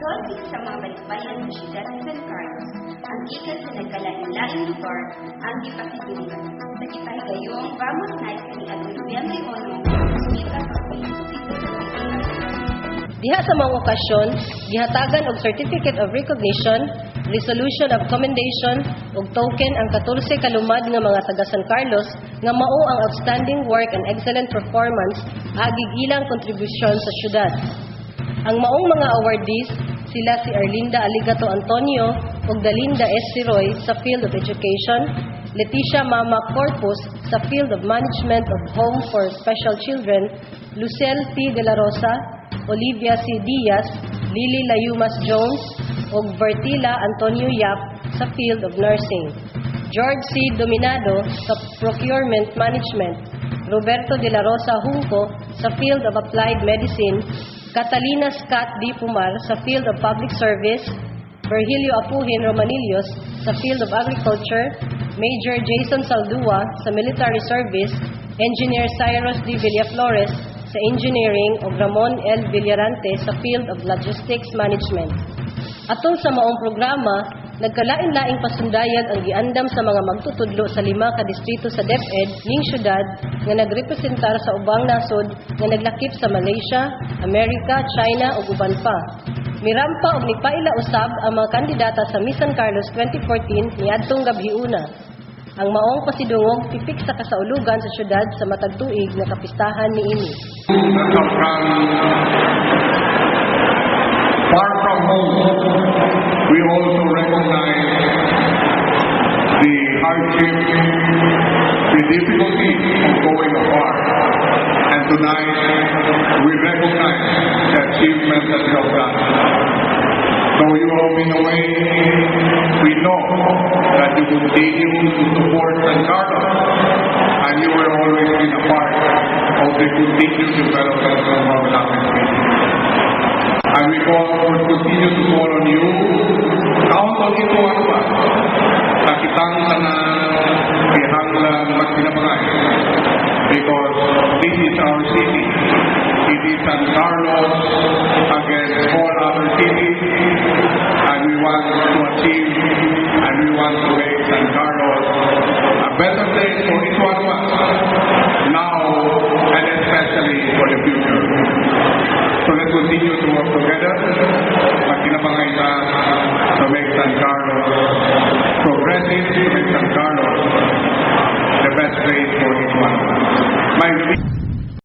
Pagdulog sa mga balikbayan sa siyudad sa San Carlos, ang gikan sa nagkalain-laing lugar ang gipasigilan. Sa gipahigayong Vamos Night kaniadtong Nobyembre 1, Mika Pagpili dito sa Pilipinas. Diha sa mga okasyon, gihatagan og Certificate of Recognition, Resolution of Commendation ug token ang 14 kalumad nga mga taga San Carlos nga mao ang outstanding work and excellent performance agig ilang kontribusyon sa syudad. Ang maong mga awardees sila si Arlinda Aligato Antonio ug Dalinda S. Siroy sa field of education, Leticia Mama Corpus sa field of management of home for special children, Lucel P. De La Rosa, Olivia C. Diaz, Lily Layumas Jones ug Bertila Antonio Yap sa field of nursing, George C. Dominado sa procurement management, Roberto De La Rosa Junco sa field of applied medicine, Catalina Scott D. Pumar sa field of public service, Virgilio Apuhin Romanillos sa field of agriculture, Major Jason Saldua sa military service, Engineer Cyrus D. Villaflores sa engineering ug Ramon L. Villarante sa field of logistics management. Atol sa maong programa, nagkalain-laing pasundayag ang giandam sa mga magtutudlo sa 5 ka distrito sa DepEd ning syudad nga nagrepresentar sa ubang nasod nga naglakip sa Malaysia, Amerika, China ug uban pa. Mirampa og nipaila usab ang mga kandidata sa Miss San Carlos 2014 niadtong gabhiuna. Ang maong pasidungog tipik sa kasaulugan sa syudad sa matag tuig nga kapistahan niini. Far from home, we also recognize the hardship, the difficulty of going afar. And tonight, we recognize the achievement that you have done. Though you have been away, we know that you continue to support San Carlos, and you will always be a part of the continued development of our Philippines. And we continue to call on you, count on ito ano ba, sa kitang tanan, ihanglan magpinapangay. Because this is our city. It is San Carlos against all other cities, and we want to achieve, and we want to make San Carlos a better place for each one of us, now and especially for the future. So let's continue to work together.